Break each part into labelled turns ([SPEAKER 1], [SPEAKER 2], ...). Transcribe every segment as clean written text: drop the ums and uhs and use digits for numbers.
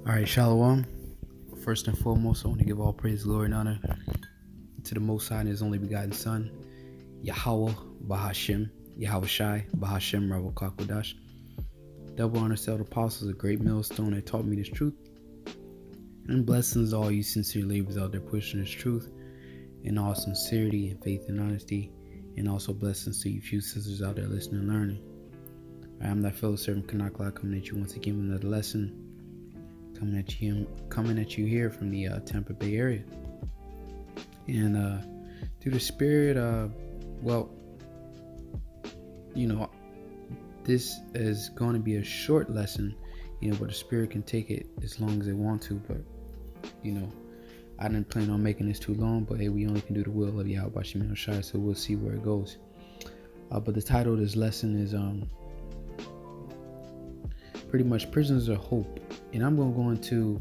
[SPEAKER 1] All right, Shalom. First and foremost, I want to give all praise, glory, and honor to the Most High and His only begotten Son, Yahweh Bahashim, Yahweh Shai, Bahashim, Ravakakodash. Double honor to the apostles, a great millstone that taught me this truth. And blessings to all you sincere laborers out there pushing this truth in all sincerity and faith and honesty. And also blessings to you few sisters out there listening and learning. I am that fellow servant Kanakla coming at you once again with another lesson. Coming at you here from the Tampa Bay area. And through the spirit, this is going to be a short lesson, but the spirit can take it as long as they want to. But, I didn't plan on making this too long, but hey, we only can do the will of Yahweh Shemel Shai, so we'll see where it goes. But the title of this lesson is pretty much Prisoners of Hope. And I'm going to go into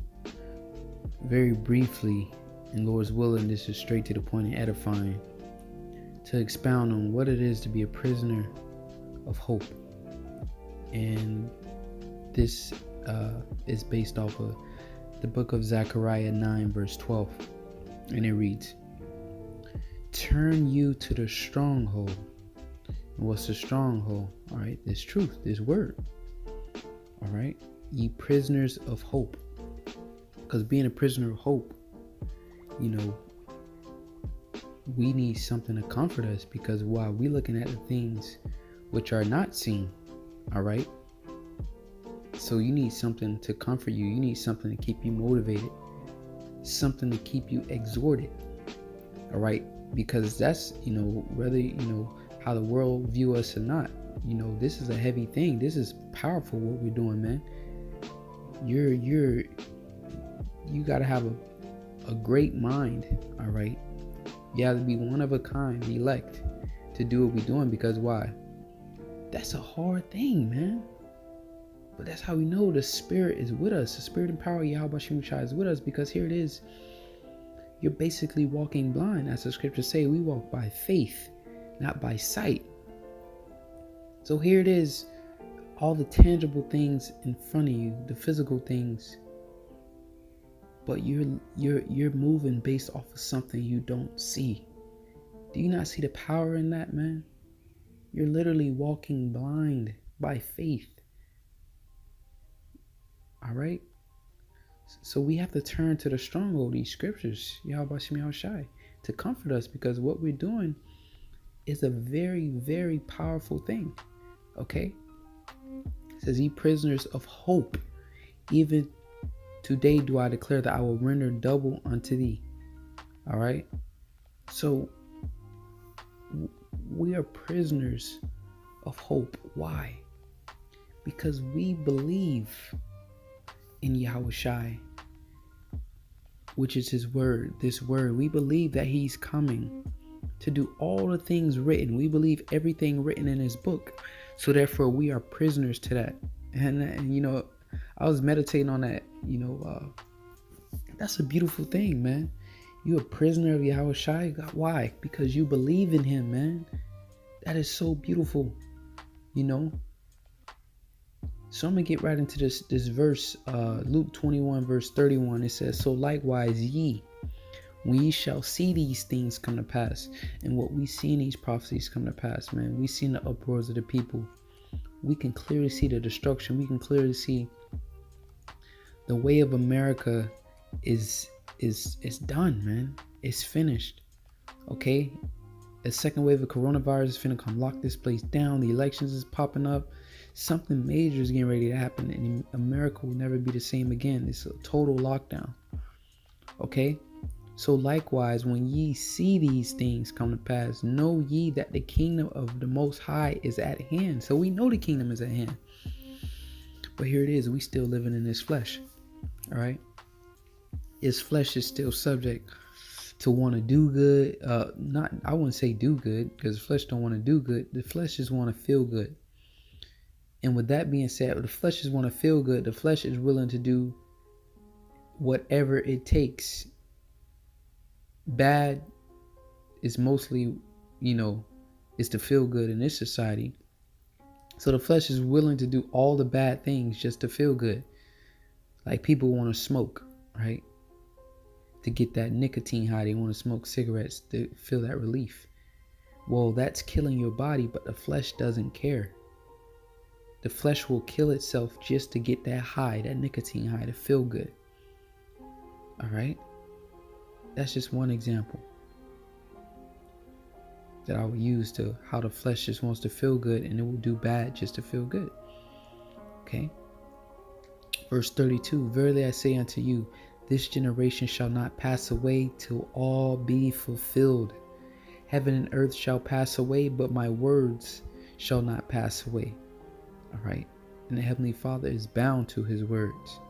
[SPEAKER 1] very briefly, and Lord's willing, this is straight to the point and edifying, to expound on what it is to be a prisoner of hope. And this is based off of the book of Zechariah 9 verse 12. And it reads, "Turn you to the stronghold." And what's the stronghold? All right, this truth, this word. All right, ye prisoners of hope. Because being a prisoner of hope, we need something to comfort us, because while we're looking at the things which are not seen, all right, so you need something to comfort you. You need something to keep you motivated, something to keep you exhorted, all right, because that's, whether, how the world view us or not, this is a heavy thing. This is powerful what we're doing, man. You gotta have a great mind, all right. You have to be one of a kind, elect, to do what we're doing. Because why? That's a hard thing, man. But that's how we know the Spirit is with us. The Spirit and power of Yahweh Shem Shai is with us, because here it is. You're basically walking blind. As the scriptures say, we walk by faith, not by sight. So here it is, all the tangible things in front of you, the physical things, but you're moving based off of something you don't see. Do you not see the power in that, man? You're literally walking blind by faith. All right? So we have to turn to the stronghold, these scriptures, Yahweh Shemel Shai, to comfort us, because what we're doing is a very, very powerful thing. Okay? It says, ye prisoners of hope, even today do I declare that I will render double unto thee. All right? So we are prisoners of hope. Why? Because we believe in Yahweh Shai, which is his word, this word. We believe that he's coming to do all the things written. We believe everything written in his book. So therefore we are prisoners to that. And I was meditating on that. That's a beautiful thing, man. You're a prisoner of Yahweh Shai. Why? Because you believe in him, man. That is so beautiful. So I'm going to get right into this verse. Luke 21 verse 31. It says, "So likewise ye, when ye shall see these things come to pass." And what we see in these prophecies come to pass, man. We see in the uproars of the people. We can clearly see the destruction. We can clearly see the way of America is done, man. It's finished. Okay? A second wave of coronavirus is finna come lock this place down. The elections is popping up. Something major is getting ready to happen, and America will never be the same again. It's a total lockdown. Okay? So likewise, when ye see these things come to pass, know ye that the kingdom of the Most High is at hand. So we know the kingdom is at hand. But here it is, we still living in this flesh. All right? His flesh is still subject to want to do good. I wouldn't say do good, because the flesh don't want to do good. The flesh just want to feel good. And with that being said, the flesh just want to feel good. The flesh is willing to do whatever it takes. Bad is mostly, is to feel good in this society. So the flesh is willing to do all the bad things just to feel good. Like people want to smoke, right? To get that nicotine high, they want to smoke cigarettes to feel that relief. Well, that's killing your body, but the flesh doesn't care. The flesh will kill itself just to get that high, that nicotine high, to feel good. All right? That's just one example that I will use to how the flesh just wants to feel good, and it will do bad just to feel good. Okay? Verse 32, verily I say unto you, this generation shall not pass away till all be fulfilled. Heaven and earth shall pass away, but my words shall not pass away. All right? And the Heavenly Father is bound to his words.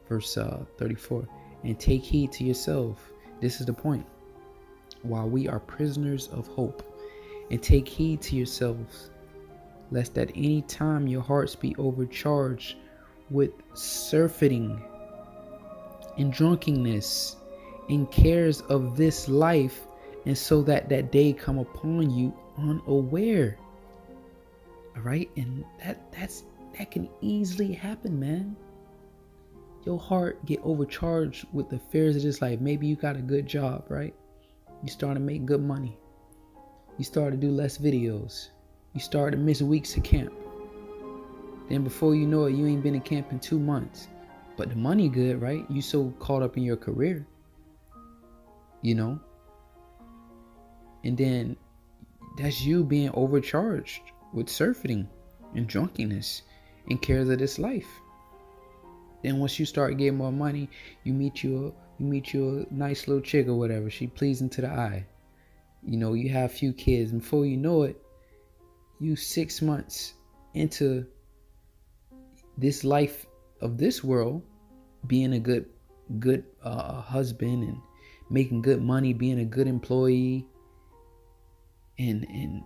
[SPEAKER 1] Verse 34, and take heed to yourself. This is the point. While we are prisoners of hope, and take heed to yourselves, lest at any time your hearts be overcharged with surfeiting and drunkenness and cares of this life, and so that day come upon you unaware. All right? And that can easily happen, man. Your heart get overcharged with the fears of this life. Maybe you got a good job, right? You start to make good money. You start to do less videos. You start to miss weeks of camp. Then before you know it, you ain't been in camp in 2 months. But the money good, right? You so caught up in your career. You know? And then that's you being overcharged with surfeiting and drunkenness and cares of this life. Then once you start getting more money, you meet you a nice little chick or whatever. She pleasing to the eye. You know, you have a few kids. And before you know it, you 6 months into this life of this world, being a good husband and making good money, being a good employee, and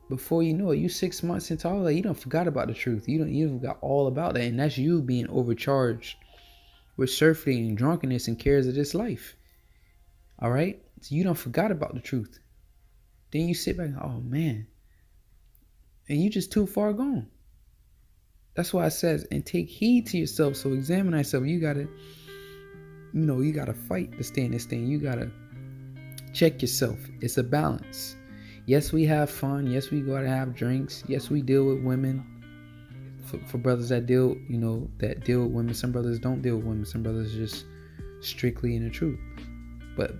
[SPEAKER 1] before you know it, you 6 months into all that, you don't forgot about the truth. You forgot all about that, and that's you being overcharged with surfeiting and drunkenness and cares of this life. All right, so you don't forgot about the truth. Then you sit back and, oh man, and you just too far gone. That's why it says, and take heed to yourself. So examine thyself. You gotta fight to stay in this thing. You gotta check yourself. It's a balance. Yes, we have fun. Yes, we gotta have drinks. Yes, we deal with women. For brothers that deal with women. Some brothers don't deal with women. Some brothers just strictly in the truth. But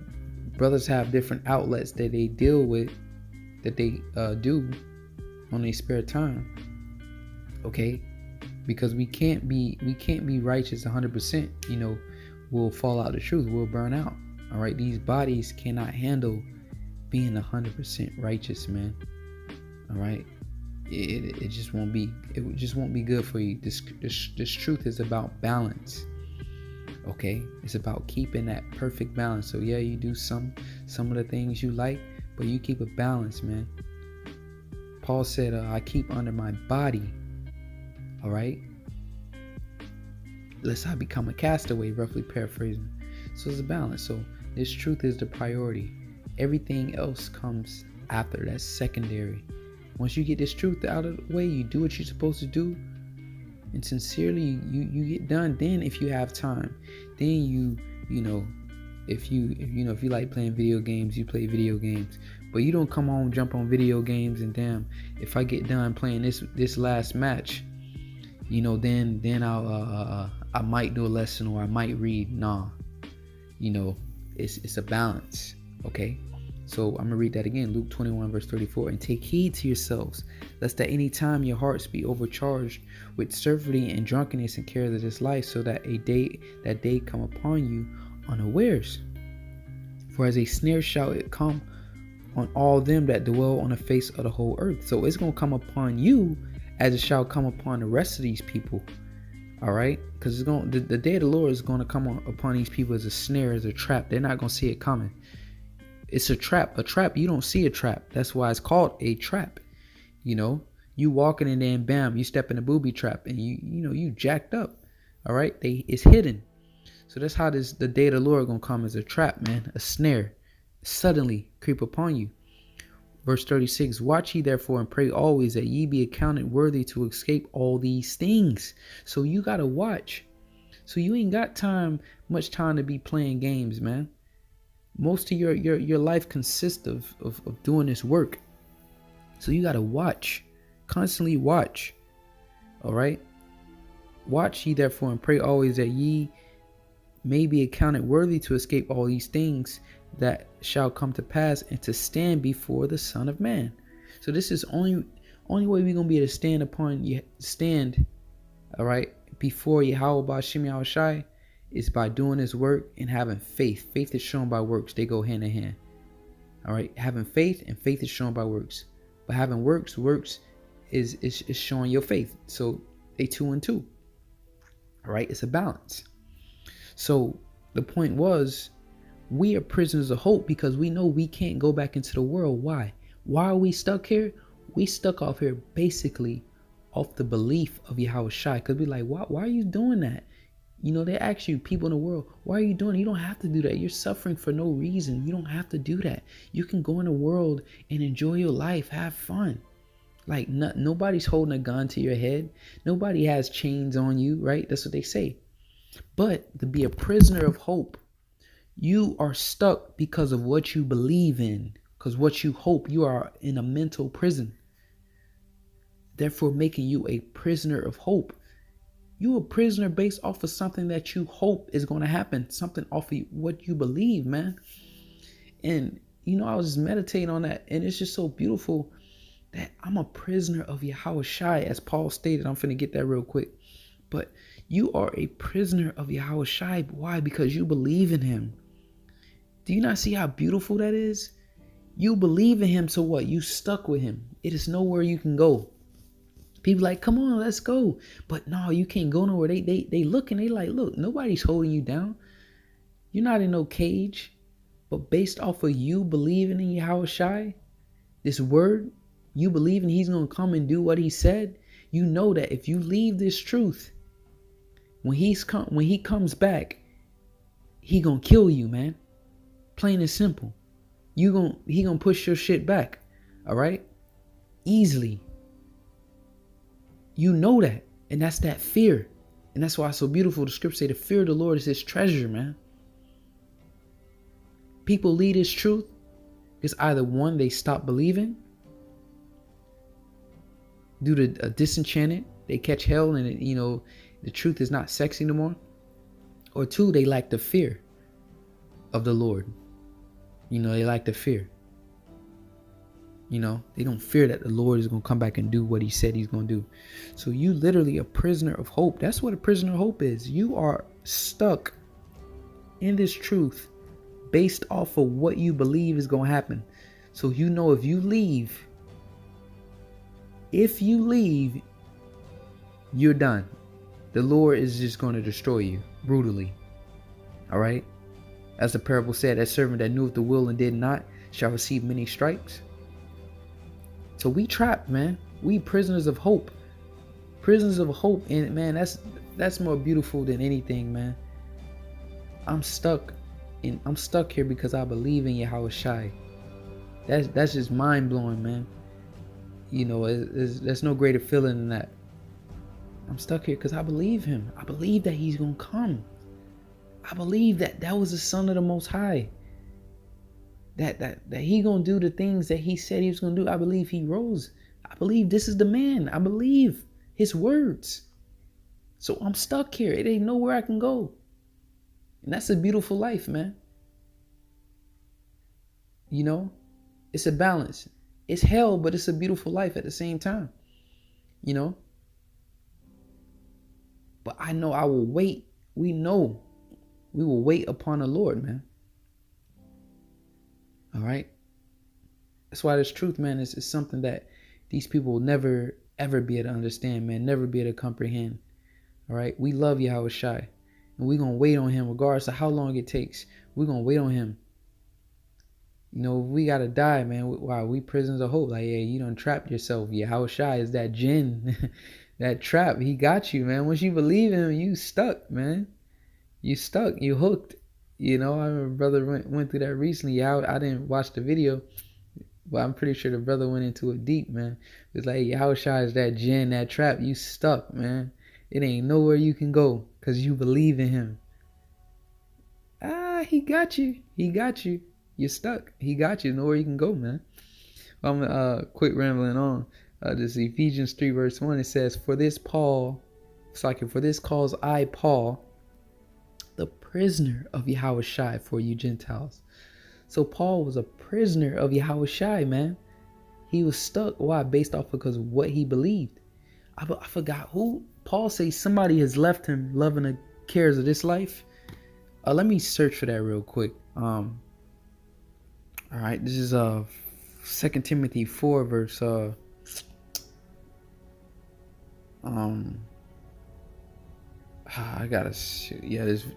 [SPEAKER 1] brothers have different outlets that they deal with, that they do on their spare time. Okay? Because we can't be righteous 100%. We'll fall out of the truth. We'll burn out. All right? These bodies cannot handle being 100% righteous, man. All right? It just won't be good for you. This truth is about balance. Okay? It's about keeping that perfect balance. So yeah, you do some of the things you like, but you keep a balance, man. Paul said, I keep under my body. All right? Lest I become a castaway, roughly paraphrasing. So it's a balance. So this truth is the priority. Everything else comes after. That's secondary. Once you get this truth out of the way, you do what you're supposed to do, and sincerely you get done. Then if you have time, then if you like playing video games, you play video games. But you don't come home, jump on video games, and damn, if I get done playing this last match, then I might do a lesson or I might read. Nah, it's a balance. Okay. So I'm going to read that again. Luke 21 verse 34. And take heed to yourselves, lest at any time your hearts be overcharged with surfeiting and drunkenness and cares of this life, so that that day come upon you unawares. For as a snare shall it come on all them that dwell on the face of the whole earth. So it's going to come upon you as it shall come upon the rest of these people. All right? Because the day of the Lord is going to come upon these people as a snare, as a trap. They're not going to see it coming. It's a trap. A trap, you don't see a trap. That's why it's called a trap. You walking and then bam, you step in a booby trap and you jacked up. All right? It's hidden. So that's how the day of the Lord gonna come, as a trap, man, a snare, suddenly creep upon you. Verse 36, watch ye therefore and pray always that ye be accounted worthy to escape all these things. So you got to watch. So you ain't got much time to be playing games, man. Most of your life consists of doing this work. So you got to watch, constantly watch. All right. Watch ye therefore and pray always that ye may be accounted worthy to escape all these things that shall come to pass and to stand before the Son of Man. So this is only way we're gonna be able to stand, all right, before Yahweh Ba'Shem Yahushai is by doing His work and having faith. Faith is shown by works; they go hand in hand. All right, having faith and faith is shown by works. But having works is showing your faith. So they 2 and 2. All right, it's a balance. So the point was, we are prisoners of hope because we know we can't go back into the world. Why? Why are we stuck here? We stuck off here basically off the belief of Yahweh Shai. Because we're like, why are you doing that? You know, they ask you, people in the world, why are you doing it? You don't have to do that. You're suffering for no reason. You don't have to do that. You can go in the world and enjoy your life, have fun. Like nobody's holding a gun to your head. Nobody has chains on you, right? That's what they say. But to be a prisoner of hope, you are stuck because of what you believe in, because what you hope. You are in a mental prison, therefore making you a prisoner of hope. You're a prisoner based off of something that you hope is going to happen, something off of what you believe, man. And you know, I was just meditating on that, and it's just so beautiful that I'm a prisoner of Yahweh Shai, as Paul stated. I'm finna get that real quick. But you are a prisoner of Yahweh Shai. Why? Because you believe in Him. Do you not see how beautiful that is? You believe in Him, so what? You stuck with Him. It is nowhere you can go. People like, come on, let's go. But no, you can't go nowhere. They look and they like, look, nobody's holding you down. You're not in no cage. But based off of you believing in Yahweh Shai, this word, you believing He's going to come and do what He said, you know that if you leave this truth, when He comes back, He going to kill you, man. Plain and simple. He going to push your shit back. All right? Easily. You know that. And that's that fear. And that's why it's so beautiful. The scripture say the fear of the Lord is His treasure, man. People leave this truth because either one, they stop believing. Due to disenchanted, they catch hell and, you know, the truth is not sexy no more. Or 2, they lack the fear of the Lord. You know, they lack the fear. You know, they don't fear that the Lord is going to come back and do what He said He's going to do. So you literally a prisoner of hope. That's what a prisoner of hope is. You are stuck in this truth based off of what you believe is going to happen. So you know, if you leave, you're done. The Lord is just going to destroy you brutally. All right? As the parable said, that servant that knew the will and did not shall receive many stripes. So we trapped, man. We prisoners of hope. Prisoners of hope. And man, that's more beautiful than anything, man. I'm stuck here because I believe in Yahweh Shai. That's just mind blowing, man. You know, there's no greater feeling than that. I'm stuck here because I believe Him. I believe that He's gonna come. I believe that was the Son of the Most High. That He gonna do the things that He said He was gonna do. I believe He rose. I believe this is the man. I believe His words. So I'm stuck here. It ain't nowhere I can go. And that's a beautiful life, man. You know, it's a balance. It's hell, but it's a beautiful life at the same time. You know? But I know I will wait. We know we will wait upon the Lord, man. All right? That's why this truth, man, is something that these people will never, ever be able to understand, man. Never be able to comprehend. All right? We love Yahweh Shai. And we're going to wait on Him regardless of how long it takes. We're going to wait on Him. You know, we got to die, man. Wow, we prisoners of hope. Like, yeah, you done trapped yourself. Yahweh Shai is that jinn. That trap. He got you, man. Once you believe in Him, you stuck, man. You stuck. You hooked. You know, I remember brother went through that recently. I didn't watch the video. But I'm pretty sure the brother went into it deep, man. It's like, Yahushua is that jinn, that trap. You stuck, man. It ain't nowhere you can go because you believe in him. He got you. He got you. You're stuck. He got you. Nowhere you can go, man. I'm quit rambling on. This Ephesians 3 verse 1. It says, for this cause I, Paul, the prisoner of Yahushua for you Gentiles. So Paul was a prisoner of Yahushua, man. He was stuck. Why? Based off because of what he believed. I forgot who. Paul says somebody has left him loving the cares of this life. Let me search for that real quick. All right, this is 2 Timothy 4 verse I gotta this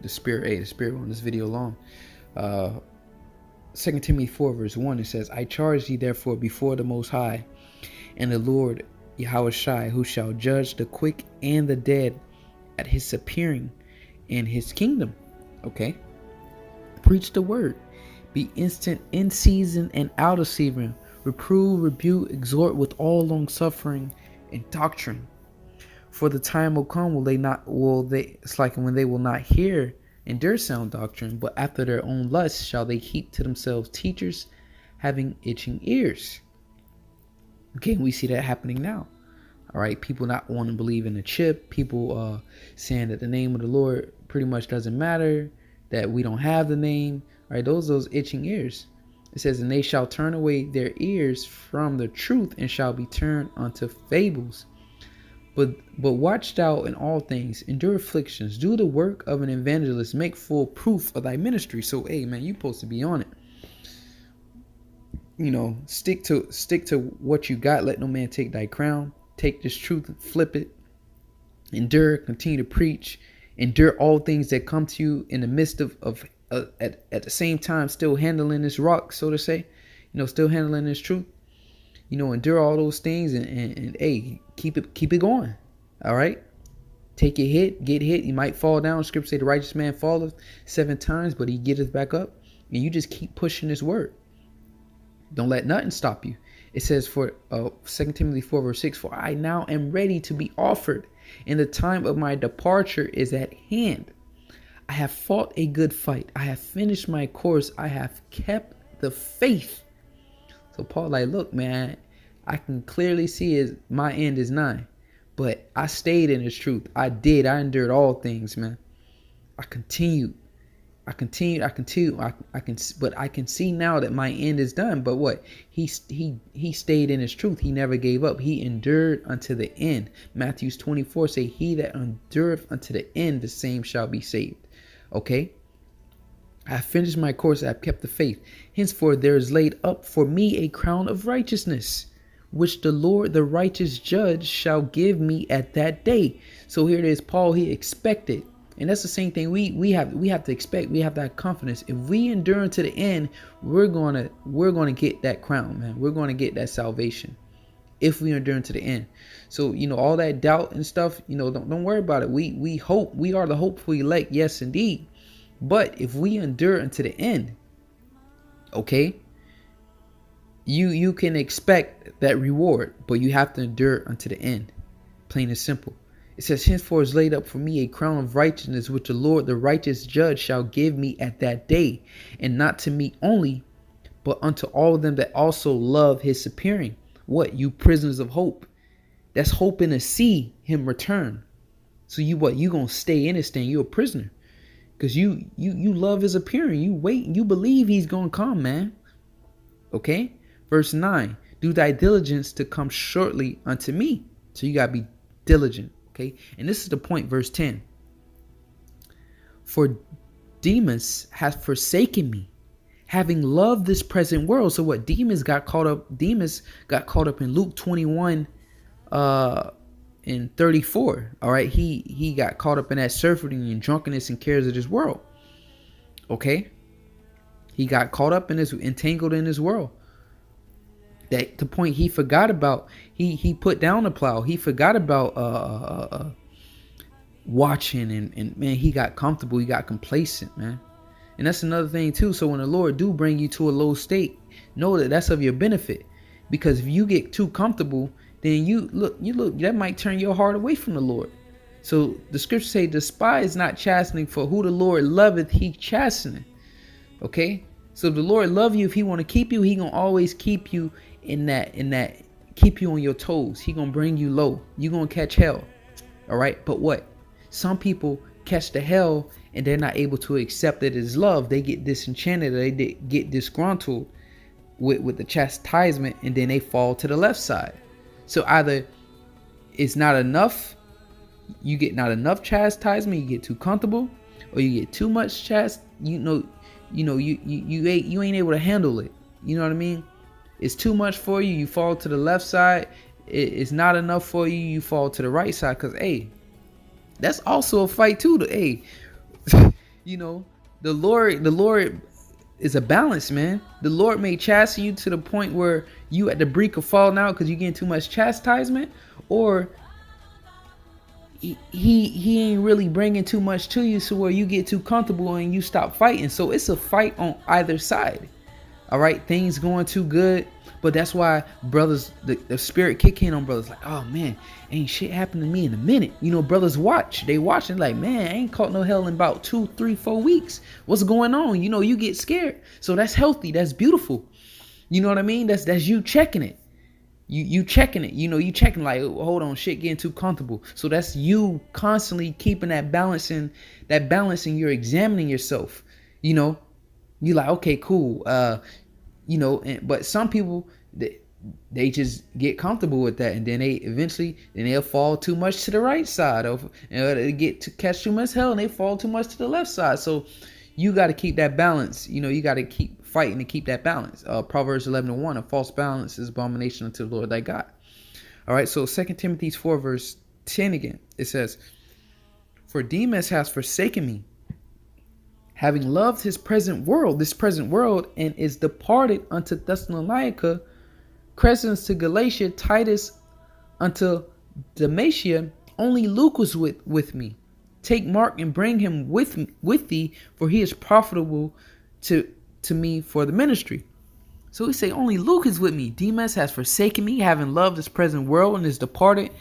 [SPEAKER 1] the spirit one, this video long. 2 Timothy 4 verse 1, it says, I charge thee therefore before the Most High and the Lord Yahushua, who shall judge the quick and the dead at his appearing in his kingdom. Okay. Preach the word. Be instant in season and out of season. Reprove, rebuke, exhort with all long suffering and doctrine. For the time will come it's like when they will not hear endure sound doctrine, but after their own lusts shall they heap to themselves teachers having itching ears. Okay, we see that happening now. All right, people not wanting to believe in the chip. People saying that the name of the Lord pretty much doesn't matter, that we don't have the name. All right, those itching ears. It says, and they shall turn away their ears from the truth and shall be turned unto fables. But watch thou in all things, endure afflictions, do the work of an evangelist, make full proof of thy ministry. So, hey, man, you're supposed to be on it. You know, stick to what you got. Let no man take thy crown. Take this truth and flip it. Endure, continue to preach. Endure all things that come to you in the midst of at the same time still handling this rock, so to say. You know, still handling this truth. You know, endure all those things and hey, keep it going. All right. Take a hit, get hit. You might fall down. Scripture say the righteous man falleth 7 times, but he getteth back up. And you just keep pushing this word. Don't let nothing stop you. It says for 2 Timothy 4 verse 6, for I now am ready to be offered, and the time of my departure is at hand. I have fought a good fight. I have finished my course. I have kept the faith. So Paul like, look, man, I can clearly see my end is nigh. But I stayed in this truth. I endured all things, man. I continued. But I can see now that my end is done. But what? He stayed in his truth. He never gave up. He endured unto the end. Matthew 24 say, he that endureth unto the end, the same shall be saved. Okay? I have finished my course. I have kept the faith. Henceforth there is laid up for me a crown of righteousness, which the Lord, the righteous judge, shall give me at that day. So here it is. Paul, he expected. And that's the same thing we have to expect. We have that confidence. If we endure to the end, we're gonna get that crown, man. We're gonna get that salvation if we endure to the end. So, you know, all that doubt and stuff, you know, don't worry about it. We hope. We are the hopeful elect, yes indeed. But if we endure unto the end, okay, you can expect that reward, but you have to endure unto the end. Plain and simple. It says, henceforth is laid up for me a crown of righteousness, which the Lord, the righteous judge, shall give me at that day, and not to me only, but unto all of them that also love his appearing. What? You prisoners of hope. That's hoping to see him return. So you gonna stay in this thing? You're a prisoner. Because you love his appearing. You wait and you believe he's gonna come, man. Okay? Verse 9. Do thy diligence to come shortly unto me. So you gotta be diligent. Okay, and this is the point, verse 10. For Demas hath forsaken me, having loved this present world. So what? Demas got caught up in Luke 21 and 34. All right, he got caught up in that surfeiting and drunkenness and cares of this world. Okay, he got caught up in this, entangled in this world. That the point he forgot about, he put down the plow. He forgot about watching and man, he got comfortable. He got complacent, man. And that's another thing too. So when the Lord do bring you to a low state, know that that's of your benefit. Because if you get too comfortable, then you look, that might turn your heart away from the Lord. So the scripture say, despise not chastening, for who the Lord loveth, he chasteneth. Okay. So if the Lord love you, if he want to keep you, he gonna always keep you in that, keep you on your toes. He gonna bring you low. You gonna catch hell. All right. But what? Some people catch the hell and they're not able to accept it as love. They get disenchanted. They get disgruntled with the chastisement, and then they fall to the left side. So either it's not enough, you get not enough chastisement, you get too comfortable, or you get too much you ain't able to handle it. You know what I mean? It's too much for you, you fall to the left side. It's not enough for you, you fall to the right side. Because that's also a fight too. The Lord is a balance, man. The Lord may chasten you to the point where you at the brink of falling out because you're getting too much chastisement, or he ain't really bringing too much to you, so where you get too comfortable and you stop fighting. So it's a fight on either side. All right, things going too good, but that's why brothers, the spirit kick in on brothers, like, oh man, ain't shit happened to me in a minute. Brothers they watching like, man, I ain't caught no hell in about 2, 3, 4 weeks. What's going on? You get scared. So that's healthy. That's beautiful. You know what I mean? That's you checking it. You checking it. You checking like, oh, hold on, shit getting too comfortable. So that's you constantly keeping that balance, and you're examining yourself. You like, okay, cool. But some people, they just get comfortable with that, and then they'll fall too much to the right side of, they get to catch too much hell, and they fall too much to the left side. So you got to keep that balance. You got to keep fighting to keep that balance. Proverbs 11:1, a false balance is abomination unto the Lord thy God. All right. So 2 Timothy 4 verse 10 again, it says, for Demas has forsaken me, having loved this present world, and is departed unto Thessalonica, Crescens to Galatia, Titus unto Dalmatia. Only Luke was with me. Take Mark and bring him with thee, for he is profitable to me for the ministry. So we say, only Luke is with me. Demas has forsaken me, having loved this present world, and is departed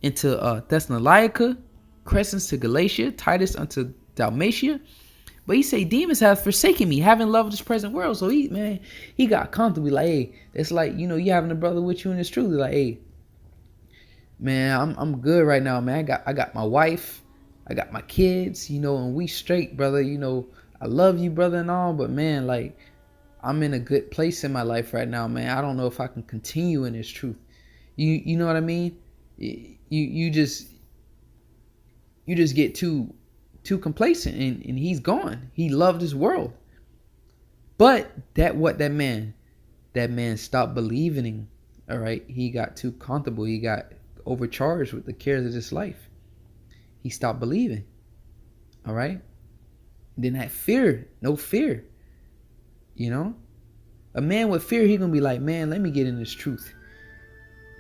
[SPEAKER 1] into Thessalonica, Crescens to Galatia, Titus unto Dalmatia. But he say, Demas has forsaken me, having loved this present world. So he got comfortable. Like, hey, it's like, you having a brother with you in this truth. Like, hey, man, I'm good right now, man. I got my wife, I got my kids, and we straight, brother. I love you, brother, and all, but man, like, I'm in a good place in my life right now, man. I don't know if I can continue in this truth. You know what I mean? You just get too complacent, and he's gone. He loved his world. But that man stopped believing. All right. He got too comfortable. He got overcharged with the cares of this life. He stopped believing. All right. Then that fear, no fear. A man with fear, he gonna be like, man, let me get in this truth.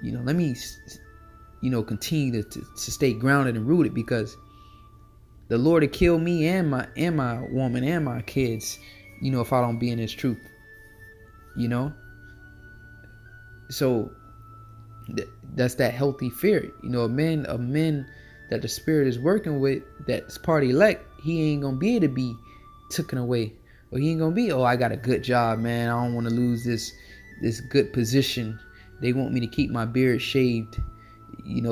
[SPEAKER 1] Let me, continue to stay grounded and rooted, because the Lord will kill me and my woman and my kids, if I don't be in this truth. So that's that healthy fear. A man that the Spirit is working with, that's part elect, he ain't gonna be able to be taken away, or he ain't gonna be, oh, I got a good job, man, I don't want to lose this good position. They want me to keep my beard shaved.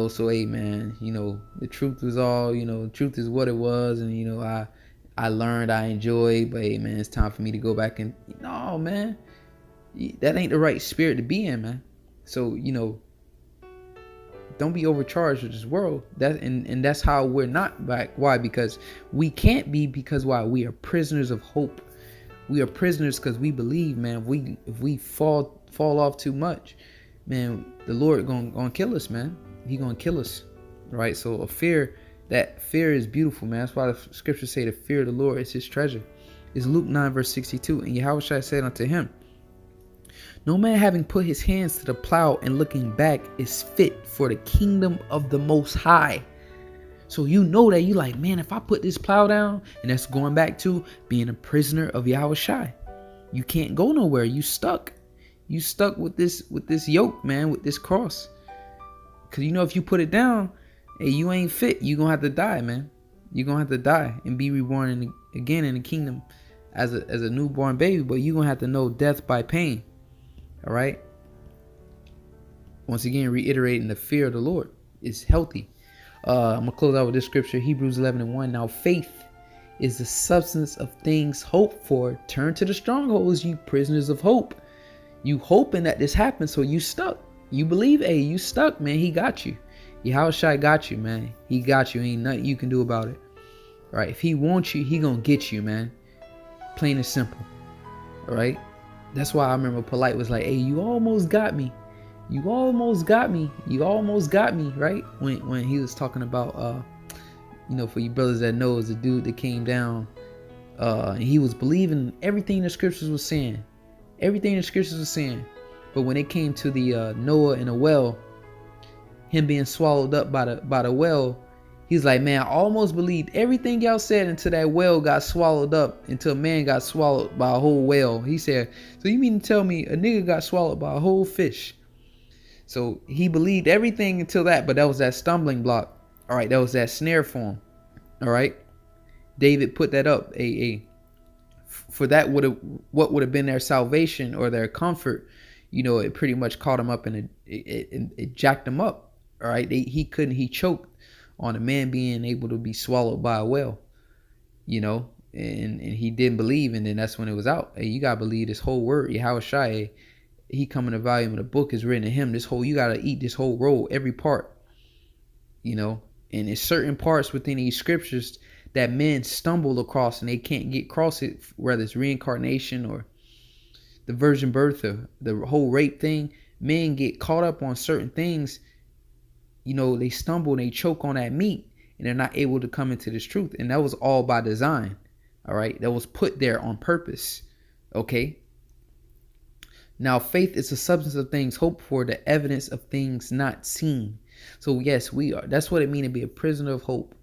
[SPEAKER 1] So hey, man, the truth was all, the truth is what it was, and I learned, I enjoyed, but hey, man, it's time for me to go back. And no, man, that ain't the right spirit to be in, man. So don't be overcharged with this world. And that's how we're not back. Why? Because we can't be, because why? We are prisoners of hope. We are prisoners because we believe, man. If we fall off too much, man, the Lord gonna kill us, man. He gonna kill us, right? So that fear is beautiful, man. That's why the scriptures say the fear of the Lord is his treasure. It's Luke 9 verse 62. And Yahushua said unto him, no man having put his hands to the plow and looking back is fit for the kingdom of the Most High. So you know that you like, man, if I put this plow down, and that's going back to being a prisoner of Yahweh Shai. You can't go nowhere. You stuck. You stuck with this yoke, man, with this cross. Cause you know if you put it down, hey, you ain't fit. You gonna have to die, man. You gonna have to die and be reborn again in the kingdom as a newborn baby. But you gonna have to know death by pain. All right. Once again, reiterating the fear of the Lord is healthy. I'm gonna close out with this scripture, Hebrews 11:1. Now faith is the substance of things hoped for. Turn to the strongholds, you prisoners of hope. You hoping that this happens, so you stuck. You believe, hey, you stuck, man. He got you. Yahweh Shai got you, man. He got you. Ain't nothing you can do about it. All right. If he wants you, he gonna get you, man. Plain and simple. All right. That's why I remember Polite was like, hey, you almost got me. You almost got me. You almost got me, right? When he was talking about, you know, for you brothers that know, is the dude that came down, and he was believing everything the scriptures was saying. Everything the scriptures was saying. But when it came to the Noah in a well, him being swallowed up by the well, he's like, man, I almost believed everything y'all said until that well got swallowed up, until man got swallowed by a whole whale. He said, so you mean to tell me a nigga got swallowed by a whole fish? So he believed everything until that, but that was that stumbling block. All right, that was that snare for him. All right, David put that up. For that what would have been their salvation or their comfort, you know, it pretty much caught him up and it jacked him up. All right, he choked on a man being able to be swallowed by a whale, you know, and he didn't believe, and then that's when it was out. Hey, you gotta believe this whole word, Yahweh Shai. He come in the volume of the book is written to him. You gotta eat this whole roll, every part, you know. And there's certain parts within these scriptures that men stumble across and they can't get across it, whether it's reincarnation or the virgin birth or the whole rape thing. Men get caught up on certain things, you know, they stumble and they choke on that meat and they're not able to come into this truth. And that was all by design. All right. That was put there on purpose. Okay. Now, faith is the substance of things hoped for, the evidence of things not seen. So, yes, we are. That's what it means to be a prisoner of hope.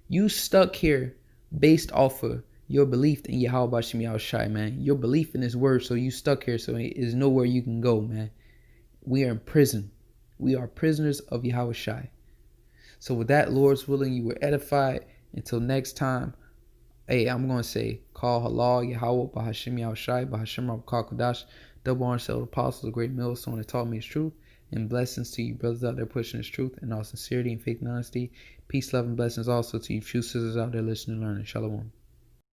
[SPEAKER 1] You stuck here based off of your belief in Yahweh Bashem Yahweh Shai, man. Your belief in his word. So you stuck here. So there's nowhere you can go, man. We are in prison. We are prisoners of Yahweh Shai. So with that, Lord's willing, you were edified. Until next time, hey, I'm going to say, call halal Yahweh Bahashem Yahweh Shai, Bahashem Rabbi Kodash, double honor to the apostles, a great millstone that taught me his truth. And blessings to you brothers out there pushing his truth in all sincerity and faith and honesty. Peace, love, and blessings also to you few sisters out there listening and learning. Shalom.